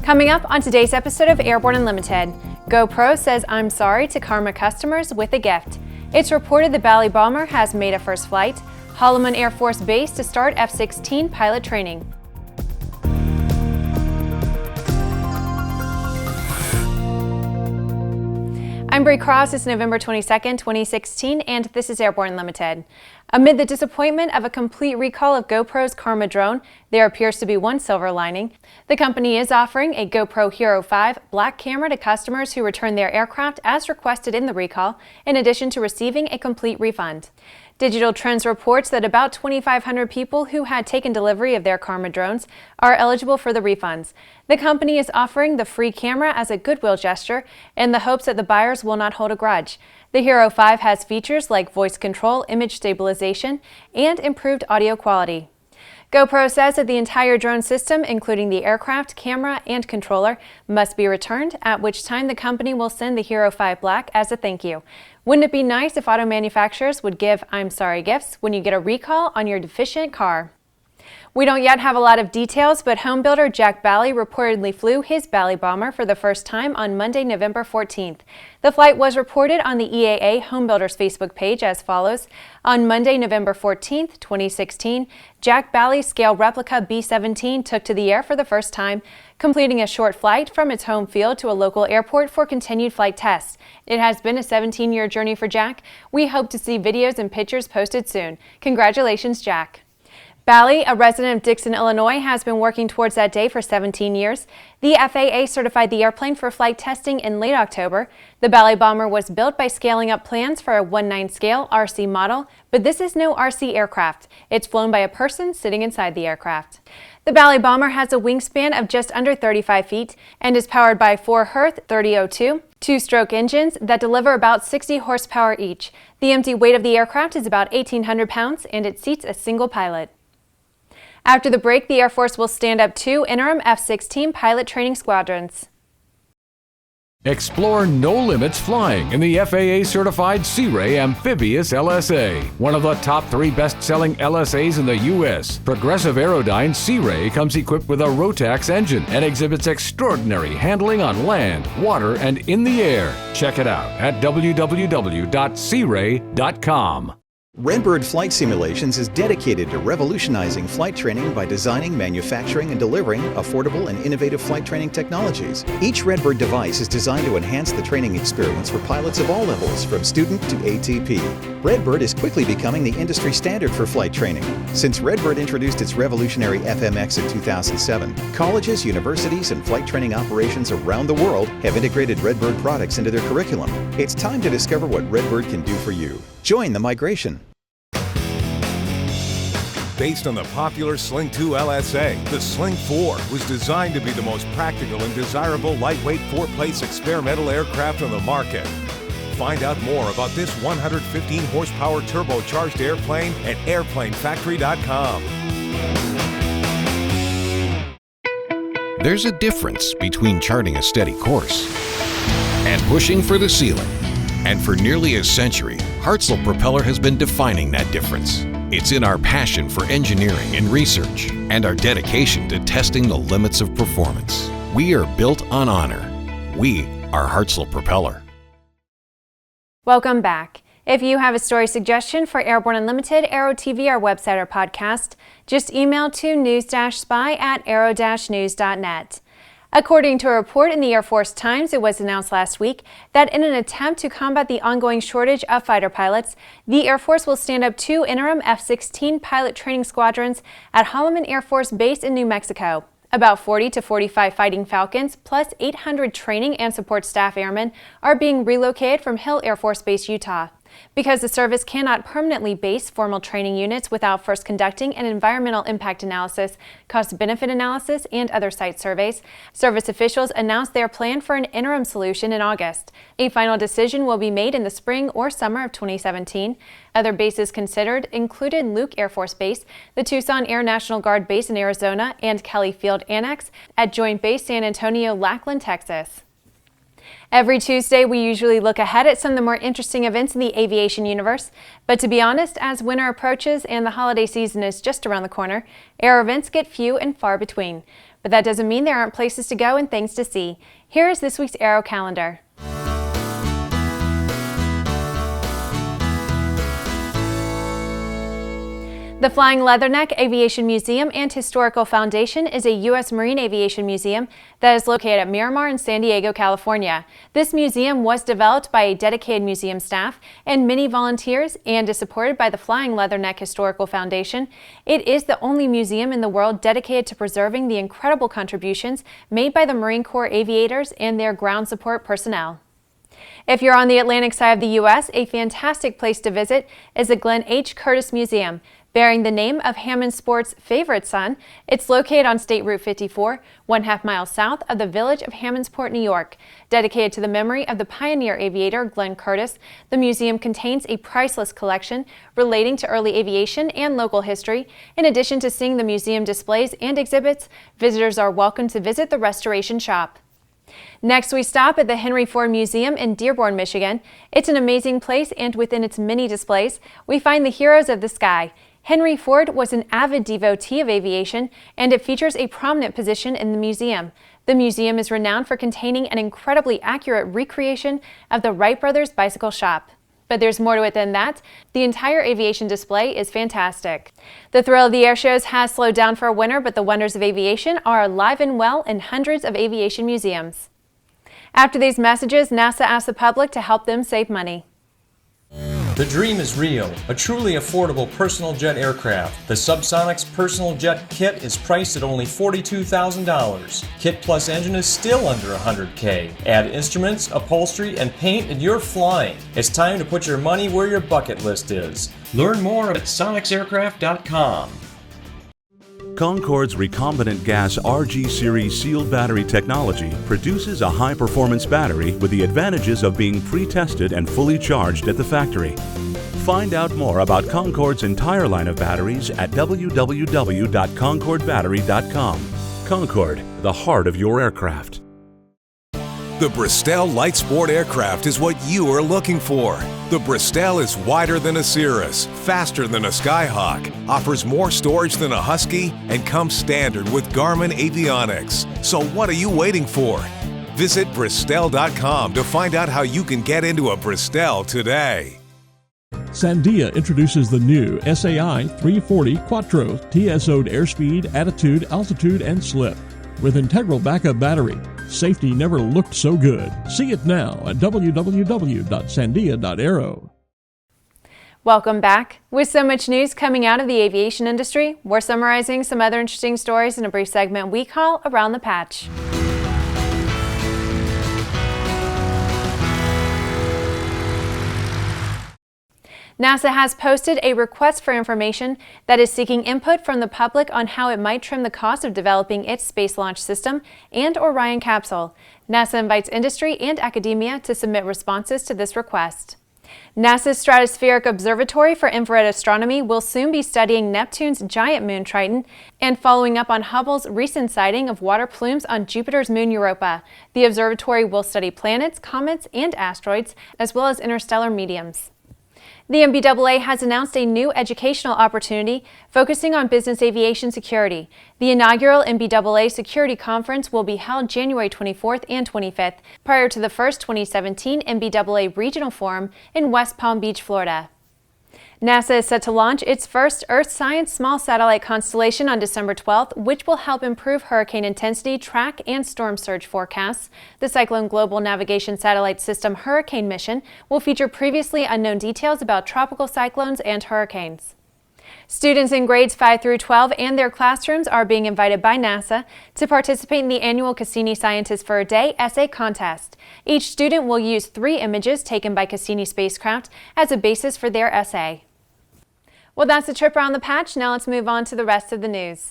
Coming up on today's episode of Airborne Unlimited, GoPro says I'm sorry to Karma customers with a gift. It's reported the Bally Bomber has made a first flight. Holloman Air Force Base to start F-16 pilot training. I'm Bree Cross. It's November 22nd, 2016, and this is Airborne Unlimited. Amid the disappointment of a complete recall of GoPro's Karma drone, there appears to be one silver lining. The company is offering a GoPro Hero 5 black camera to customers who return their aircraft as requested in the recall, in addition to receiving a complete refund. Digital Trends reports that about 2,500 people who had taken delivery of their Karma drones are eligible for the refunds. The company is offering the free camera as a goodwill gesture in the hopes that the buyers will not hold a grudge. The Hero 5 has features like voice control, image stabilization, and improved audio quality. GoPro says that the entire drone system, including the aircraft, camera, and controller, must be returned, at which time the company will send the Hero 5 Black as a thank you. Wouldn't it be nice if auto manufacturers would give I'm sorry gifts when you get a recall on your deficient car? We don't yet have a lot of details, but home builder Jack Bally reportedly flew his Bally Bomber for the first time on Monday, November 14th. The flight was reported on the EAA Home Builders Facebook page as follows. On Monday, November 14th, 2016, Jack Bally's scale replica B-17 took to the air for the first time, completing a short flight from its home field to a local airport for continued flight tests. It has been a 17-year journey for Jack. We hope to see videos and pictures posted soon. Congratulations, Jack. Bally, a resident of Dixon, Illinois, has been working towards that day for 17 years. The FAA certified the airplane for flight testing in late October. The Bally Bomber was built by scaling up plans for a 1/9 scale RC model, but this is no RC aircraft. It's flown by a person sitting inside the aircraft. The Bally Bomber has a wingspan of just under 35 feet and is powered by 4 Hirth 3002 two-stroke engines that deliver about 60 horsepower each. The empty weight of the aircraft is about 1,800 pounds and it seats a single pilot. After the break, the Air Force will stand up 2 interim F-16 pilot training squadrons. Explore no-limits flying in the FAA-certified Sea Ray Amphibious LSA, one of the top 3 best-selling LSAs in the U.S. Progressive Aerodyne Sea Ray comes equipped with a Rotax engine and exhibits extraordinary handling on land, water, and in the air. Check it out at www.searay.com. Redbird Flight Simulations is dedicated to revolutionizing flight training by designing, manufacturing, and delivering affordable and innovative flight training technologies. Each Redbird device is designed to enhance the training experience for pilots of all levels, from student to ATP. Redbird is quickly becoming the industry standard for flight training. Since Redbird introduced its revolutionary FMX in 2007, colleges, universities, and flight training operations around the world have integrated Redbird products into their curriculum. It's time to discover what Redbird can do for you. Join the migration. Based on the popular Sling 2 LSA, the Sling 4 was designed to be the most practical and desirable lightweight 4-place experimental aircraft on the market. Find out more about this 115 horsepower turbocharged airplane at airplanefactory.com. There's a difference between charting a steady course and pushing for the ceiling. And for nearly a century, Hartzell Propeller has been defining that difference. It's in our passion for engineering and research and our dedication to testing the limits of performance. We are built on honor. We are Hartzell Propeller. Welcome back. If you have a story suggestion for Airborne Unlimited, Aero-TV, our website or podcast, just email to news-spy@aero-news.net. According to a report in the Air Force Times, it was announced last week that in an attempt to combat the ongoing shortage of fighter pilots, the Air Force will stand up 2 interim F-16 pilot training squadrons at Holloman Air Force Base in New Mexico. About 40 to 45 Fighting Falcons plus 800 training and support staff airmen are being relocated from Hill Air Force Base, Utah. Because the service cannot permanently base formal training units without first conducting an environmental impact analysis, cost-benefit analysis, and other site surveys, service officials announced their plan for an interim solution in August. A final decision will be made in the spring or summer of 2017. Other bases considered included Luke Air Force Base, the Tucson Air National Guard Base in Arizona, and Kelly Field Annex at Joint Base San Antonio, Lackland, Texas. Every Tuesday, we usually look ahead at some of the more interesting events in the aviation universe. But to be honest, as winter approaches and the holiday season is just around the corner, air events get few and far between. But that doesn't mean there aren't places to go and things to see. Here is this week's Aero-Calendar. The Flying Leatherneck Aviation Museum and Historical Foundation is a U.S. Marine Aviation museum that is located at Miramar in San Diego, California. This museum was developed by a dedicated museum staff and many volunteers and is supported by the Flying Leatherneck Historical Foundation. It is the only museum in the world dedicated to preserving the incredible contributions made by the Marine Corps aviators and their ground support personnel. If you're on the Atlantic side of the U.S., a fantastic place to visit is the Glenn H. Curtis Museum. Bearing the name of Hammond Sport's favorite son, it's located on State Route 54, 1/2 mile south of the village of Hammondsport, New York. Dedicated to the memory of the pioneer aviator Glenn Curtis, the museum contains a priceless collection relating to early aviation and local history. In addition to seeing the museum displays and exhibits, visitors are welcome to visit the restoration shop. Next, we stop at the Henry Ford Museum in Dearborn, Michigan. It's an amazing place, and within its many displays, we find the heroes of the sky. Henry Ford was an avid devotee of aviation, and it features a prominent position in the museum. The museum is renowned for containing an incredibly accurate recreation of the Wright brothers' bicycle shop. But there's more to it than that. The entire aviation display is fantastic. The thrill of the air shows has slowed down for a winter, but the wonders of aviation are alive and well in hundreds of aviation museums. After these messages, NASA asks the public to help them save money. The dream is real, a truly affordable personal jet aircraft. The Subsonics Personal Jet Kit is priced at only $42,000. Kit plus engine is still under $100K. Add instruments, upholstery, and paint and you're flying. It's time to put your money where your bucket list is. Learn more at sonicsaircraft.com. Concorde's recombinant gas RG series sealed battery technology produces a high-performance battery with the advantages of being pre-tested and fully charged at the factory. Find out more about Concorde's entire line of batteries at www.concordebattery.com. Concorde, the heart of your aircraft. The Bristol Light Sport aircraft is what you are looking for. The Bristol is wider than a Cirrus, faster than a Skyhawk, offers more storage than a Husky, and comes standard with Garmin avionics. So what are you waiting for? Visit Bristol.com to find out how you can get into a Bristol today. Sandia introduces the new SAI 340 Quattro TSO'd airspeed, attitude, altitude, and slip. With integral backup battery, safety never looked so good. See it now at www.sandia.aero. Welcome back. With so much news coming out of the aviation industry, we're summarizing some other interesting stories in a brief segment we call Around the Patch. NASA has posted a request for information that is seeking input from the public on how it might trim the cost of developing its Space Launch System and Orion capsule. NASA invites industry and academia to submit responses to this request. NASA's Stratospheric Observatory for Infrared Astronomy will soon be studying Neptune's giant moon Triton and following up on Hubble's recent sighting of water plumes on Jupiter's moon Europa. The observatory will study planets, comets, and asteroids, as well as interstellar mediums. The NBAA has announced a new educational opportunity focusing on business aviation security. The inaugural NBAA Security Conference will be held January 24th and 25th, prior to the first 2017 NBAA Regional Forum in West Palm Beach, Florida. NASA is set to launch its first Earth Science small satellite constellation on December 12th, which will help improve hurricane intensity, track, and storm surge forecasts. The Cyclone Global Navigation Satellite System Hurricane mission will feature previously unknown details about tropical cyclones and hurricanes. Students in grades 5 through 12 and their classrooms are being invited by NASA to participate in the annual Cassini Scientists for a Day essay contest. Each student will use 3 images taken by Cassini spacecraft as a basis for their essay. Well, that's the trip around the patch. Now let's move on to the rest of the news.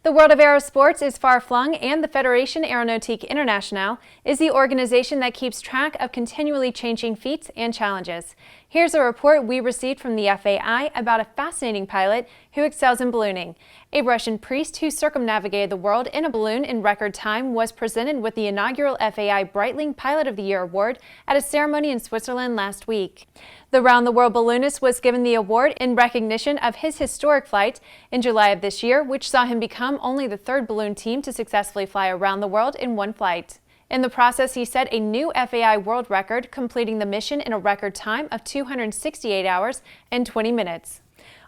The world of aerosports is far-flung, and the Fédération Aéronautique Internationale is the organization that keeps track of continually changing feats and challenges. Here's a report we received from the FAI about a fascinating pilot who excels in ballooning. A Russian priest who circumnavigated the world in a balloon in record time was presented with the inaugural FAI Breitling Pilot of the Year award at a ceremony in Switzerland last week. The round-the-world balloonist was given the award in recognition of his historic flight in July of this year, which saw him become only the third balloon team to successfully fly around the world in one flight. In the process, he set a new FAI world record, completing the mission in a record time of 268 hours and 20 minutes.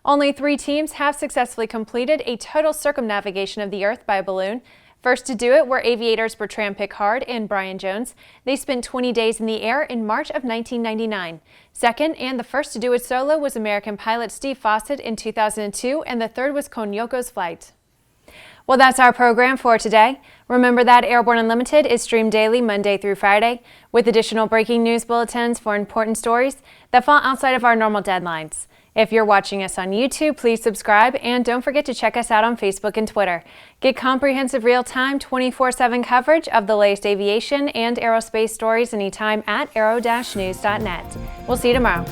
Only 3 teams have successfully completed a total circumnavigation of the Earth by a balloon. First to do it were aviators Bertrand Piccard and Brian Jones. They spent 20 days in the air in March of 1999. Second, and the first to do it solo, was American pilot Steve Fawcett in 2002, and the third was Konyoko's flight. Well, that's our program for today. Remember that Airborne Unlimited is streamed daily Monday through Friday, with additional breaking news bulletins for important stories that fall outside of our normal deadlines. If you're watching us on YouTube, please subscribe, and don't forget to check us out on Facebook and Twitter. Get comprehensive real-time 24/7 coverage of the latest aviation and aerospace stories anytime at aero-news.net. We'll see you tomorrow.